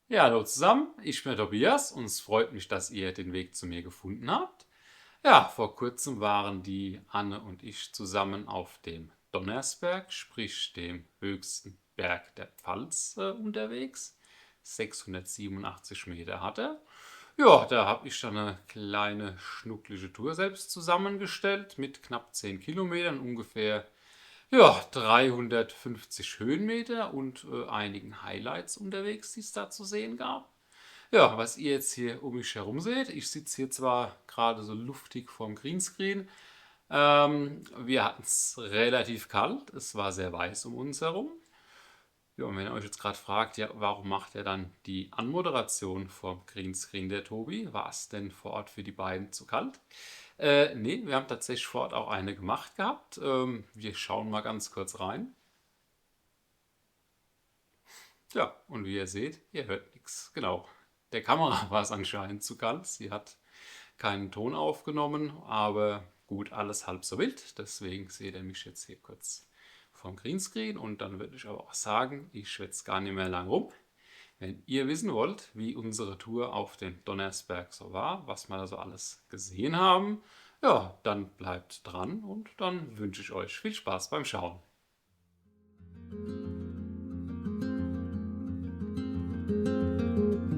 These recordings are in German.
Ja, hallo zusammen, ich bin der Tobias und es freut mich, dass ihr den Weg zu mir gefunden habt. Ja, vor kurzem waren die Anne und ich zusammen auf dem Donnersberg, sprich dem höchsten Berg der Pfalz, unterwegs. 687 Meter hat er. Ja, da habe ich dann eine kleine schnucklige Tour selbst zusammengestellt mit knapp 10 Kilometern, ungefähr 350 Höhenmeter und einigen Highlights unterwegs, die es da zu sehen gab. Ja, was ihr jetzt hier um mich herum seht, ich sitze hier zwar gerade so luftig vorm Greenscreen. Wir hatten es relativ kalt, es war sehr weiß um uns herum. Ja, und wenn ihr euch jetzt gerade fragt, ja, warum macht er dann die Anmoderation vorm Greenscreen, der Tobi? War es denn vor Ort für die beiden zu kalt? Nee, wir haben tatsächlich vor Ort auch eine gemacht gehabt. Wir schauen mal ganz kurz rein. Ja, und wie ihr seht, ihr hört nichts. Genau. Der Kamera war es anscheinend zu kalt. Sie hat keinen Ton aufgenommen, aber gut, alles halb so wild. Deswegen seht ihr mich jetzt hier kurz vom Greenscreen und dann würde ich aber auch sagen, ich schwätze gar nicht mehr lang rum. Wenn ihr wissen wollt, wie unsere Tour auf den Donnersberg so war, was wir da so alles gesehen haben, ja, dann bleibt dran und dann wünsche ich euch viel Spaß beim Schauen.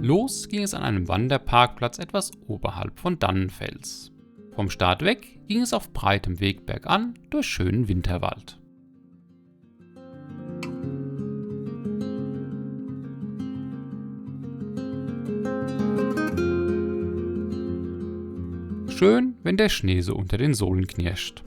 Los ging es an einem Wanderparkplatz etwas oberhalb von Dannenfels. Vom Start weg ging es auf breitem Weg bergan durch schönen Winterwald. Schön, wenn der Schnee so unter den Sohlen knirscht.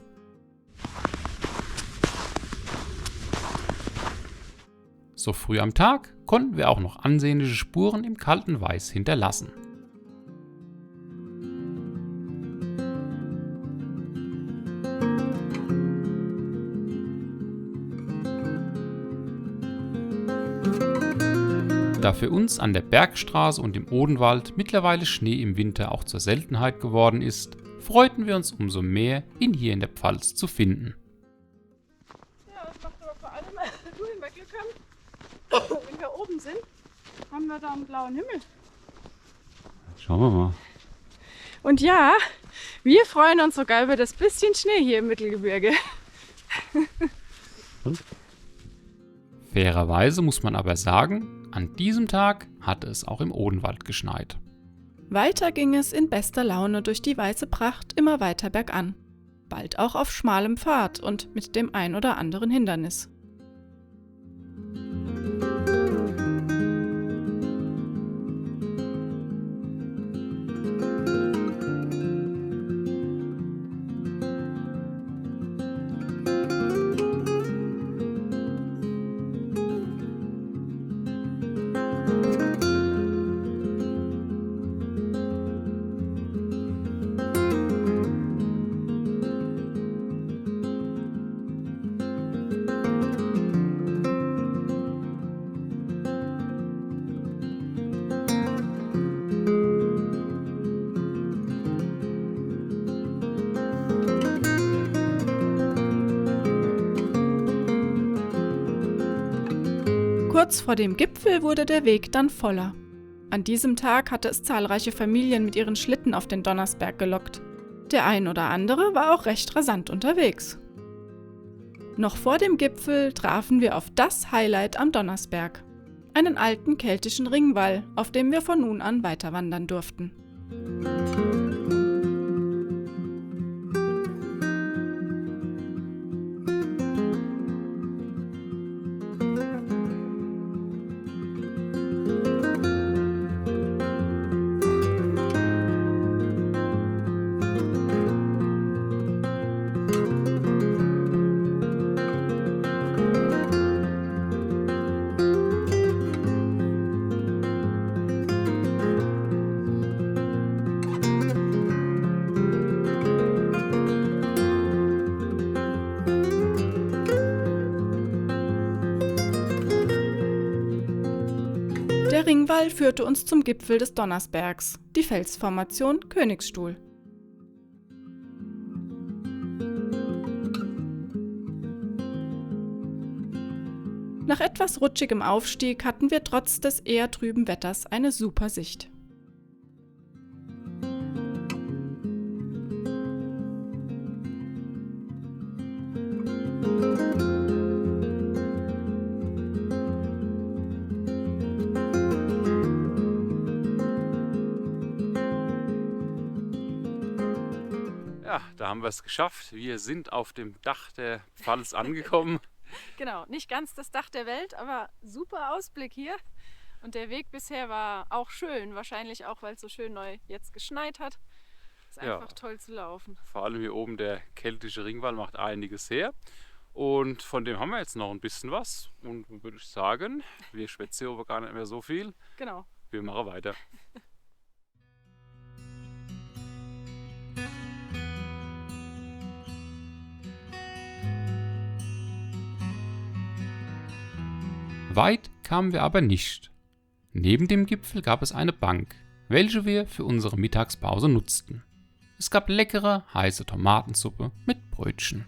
So früh am Tag konnten wir auch noch ansehnliche Spuren im kalten Weiß hinterlassen. Da für uns an der Bergstraße und im Odenwald mittlerweile Schnee im Winter auch zur Seltenheit geworden ist, freuten wir uns umso mehr, ihn hier in der Pfalz zu finden. Ja, das macht aber vor allem, wenn wir Glück haben, wenn wir oben sind, haben wir da einen blauen Himmel. Schauen wir mal. Und ja, wir freuen uns sogar über das bisschen Schnee hier im Mittelgebirge. Fairerweise muss man aber sagen, an diesem Tag hatte es auch im Odenwald geschneit. Weiter ging es in bester Laune durch die weiße Pracht immer weiter bergan. Bald auch auf schmalem Pfad und mit dem ein oder anderen Hindernis. Kurz vor dem Gipfel wurde der Weg dann voller. An diesem Tag hatte es zahlreiche Familien mit ihren Schlitten auf den Donnersberg gelockt. Der ein oder andere war auch recht rasant unterwegs. Noch vor dem Gipfel trafen wir auf das Highlight am Donnersberg, einen alten keltischen Ringwall, auf dem wir von nun an weiter wandern durften. Der Ringwall führte uns zum Gipfel des Donnersbergs, die Felsformation Königsstuhl. Nach etwas rutschigem Aufstieg hatten wir trotz des eher trüben Wetters eine super Sicht. Ja, da haben wir es geschafft. Wir sind auf dem Dach der Pfalz angekommen. Genau, nicht ganz das Dach der Welt, aber super Ausblick hier. Und der Weg bisher war auch schön, wahrscheinlich auch, weil es so schön neu jetzt geschneit hat. Ist Ja. einfach toll zu laufen. Vor allem hier oben der keltische Ringwall macht einiges her. Und von dem haben wir jetzt noch ein bisschen was. Und dann würde ich sagen, wir schwätzen hier aber gar nicht mehr so viel. Genau. Wir machen weiter. Weit kamen wir aber nicht. Neben dem Gipfel gab es eine Bank, welche wir für unsere Mittagspause nutzten. Es gab leckere, heiße Tomatensuppe mit Brötchen.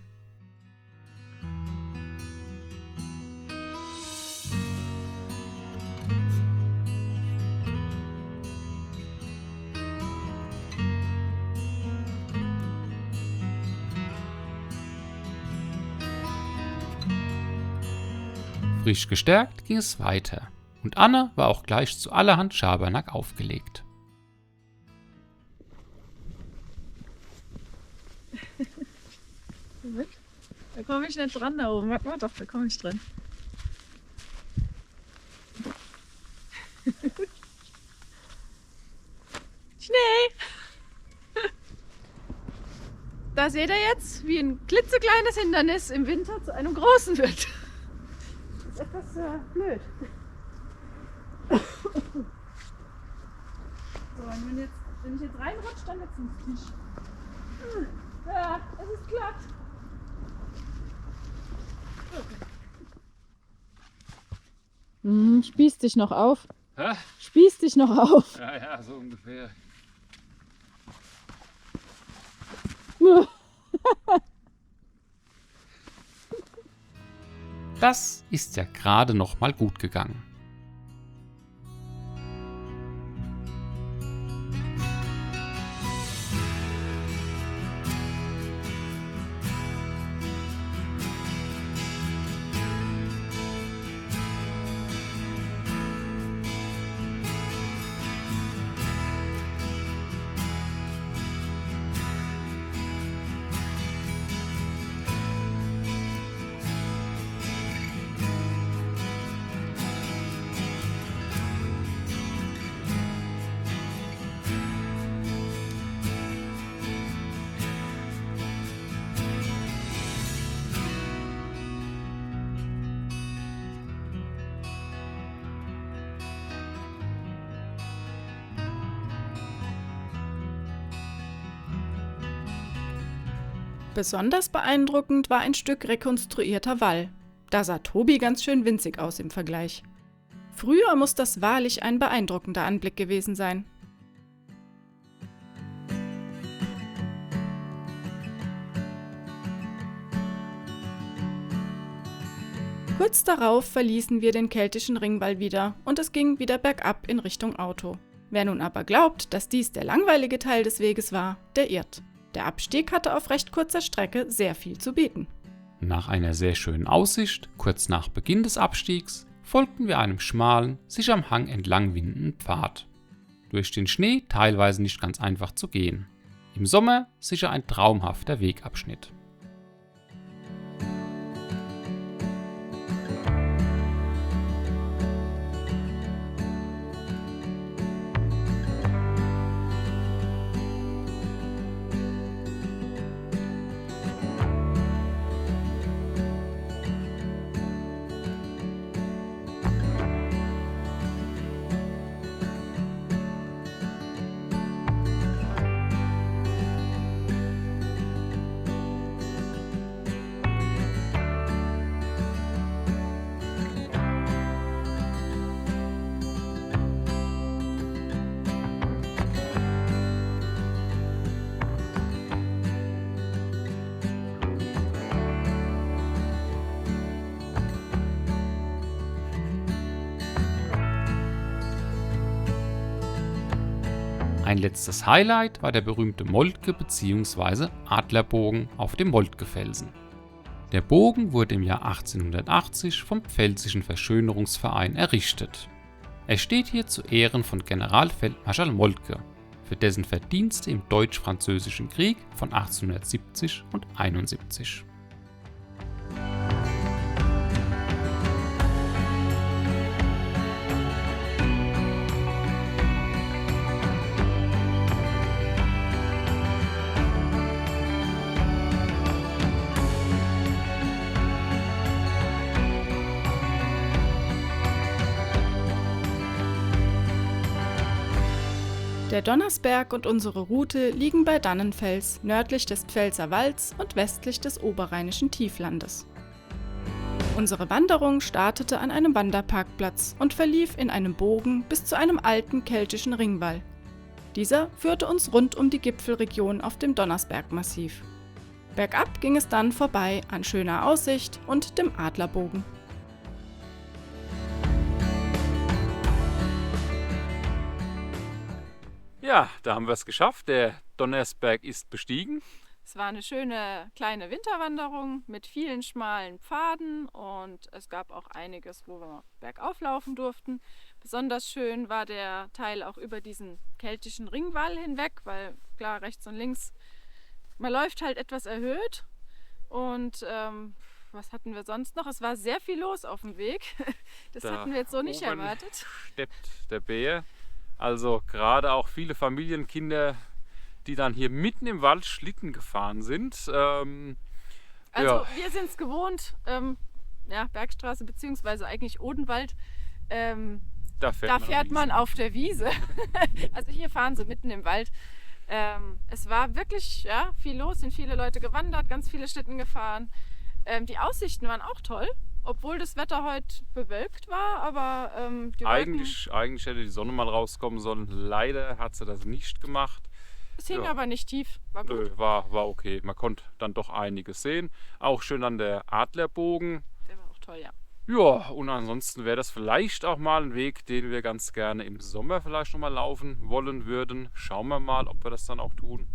Frisch gestärkt ging es weiter und Anne war auch gleich zu allerhand Schabernack aufgelegt. Da komme ich nicht dran da oben. Warte mal, doch, da komme ich dran. Schnee! Da seht ihr jetzt, wie ein klitzekleines Hindernis im Winter zu einem großen wird. Das ist etwas blöd. So, und wenn ich jetzt reinrutsche, dann wird es lustig. Ja, es ist glatt. Spieß dich noch auf. Hä? Spieß dich noch auf. Ja, so ungefähr. Das ist ja gerade noch mal gut gegangen. Besonders beeindruckend war ein Stück rekonstruierter Wall. Da sah Tobi ganz schön winzig aus im Vergleich. Früher muss das wahrlich ein beeindruckender Anblick gewesen sein. Kurz darauf verließen wir den keltischen Ringwall wieder und es ging wieder bergab in Richtung Auto. Wer nun aber glaubt, dass dies der langweilige Teil des Weges war, der irrt. Der Abstieg hatte auf recht kurzer Strecke sehr viel zu bieten. Nach einer sehr schönen Aussicht, kurz nach Beginn des Abstiegs, folgten wir einem schmalen, sich am Hang entlang windenden Pfad. Durch den Schnee teilweise nicht ganz einfach zu gehen. Im Sommer sicher ein traumhafter Wegabschnitt. Ein letztes Highlight war der berühmte Moltke bzw. Adlerbogen auf dem Moltkefelsen. Der Bogen wurde im Jahr 1880 vom Pfälzischen Verschönerungsverein errichtet. Er steht hier zu Ehren von Generalfeldmarschall Moltke, für dessen Verdienste im Deutsch-Französischen Krieg von 1870 und 1871. Der Donnersberg und unsere Route liegen bei Dannenfels, nördlich des Pfälzerwalds und westlich des Oberrheinischen Tieflandes. Unsere Wanderung startete an einem Wanderparkplatz und verlief in einem Bogen bis zu einem alten keltischen Ringwall. Dieser führte uns rund um die Gipfelregion auf dem Donnersbergmassiv. Bergab ging es dann vorbei an schöner Aussicht und dem Adlerbogen. Ja, da haben wir es geschafft. Der Donnersberg ist bestiegen. Es war eine schöne kleine Winterwanderung mit vielen schmalen Pfaden und es gab auch einiges, wo wir bergauf laufen durften. Besonders schön war der Teil auch über diesen keltischen Ringwall hinweg, weil klar, rechts und links, man läuft halt etwas erhöht. Und was hatten wir sonst noch? Es war sehr viel los auf dem Weg. Das Da hatten wir jetzt so nicht oben erwartet. steppt der Bär. Also gerade auch viele Familienkinder, die dann hier mitten im Wald Schlitten gefahren sind. Also Ja. wir sind es gewohnt, ja, Bergstraße bzw. eigentlich Odenwald. Da Da fährt am man auf der Wiese. Also hier fahren sie mitten im Wald. Es war wirklich viel los, sind viele Leute gewandert, ganz viele Schlitten gefahren. Die Aussichten waren auch toll, obwohl das Wetter heute bewölkt war, aber die Wolken, eigentlich hätte die Sonne mal rauskommen sollen. Leider hat sie das nicht gemacht. es hing ja. aber nicht tief, war gut. Nö, war okay. Man konnte dann doch einiges sehen. Auch schön an der Adlerbogen. Der war auch toll, ja. Ja, und ansonsten wäre das vielleicht auch mal ein Weg, den wir ganz gerne im Sommer vielleicht noch mal laufen wollen würden. Schauen wir mal, ob wir das dann auch tun.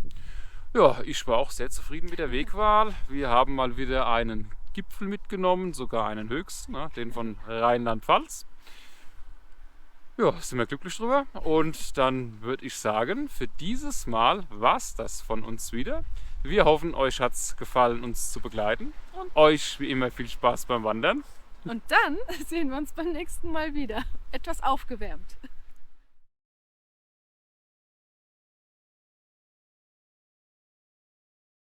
Ja, ich war auch sehr zufrieden mit der Wegwahl. Wir haben mal wieder einen Gipfel mitgenommen, sogar einen höchsten, ne, den von Rheinland-Pfalz. Ja, sind wir glücklich drüber. Und dann würde ich sagen, für dieses Mal war es das von uns wieder. Wir hoffen, euch hat es gefallen, uns zu begleiten. Und- Euch wie immer viel Spaß beim Wandern. Und dann sehen wir uns beim nächsten Mal wieder. Etwas aufgewärmt.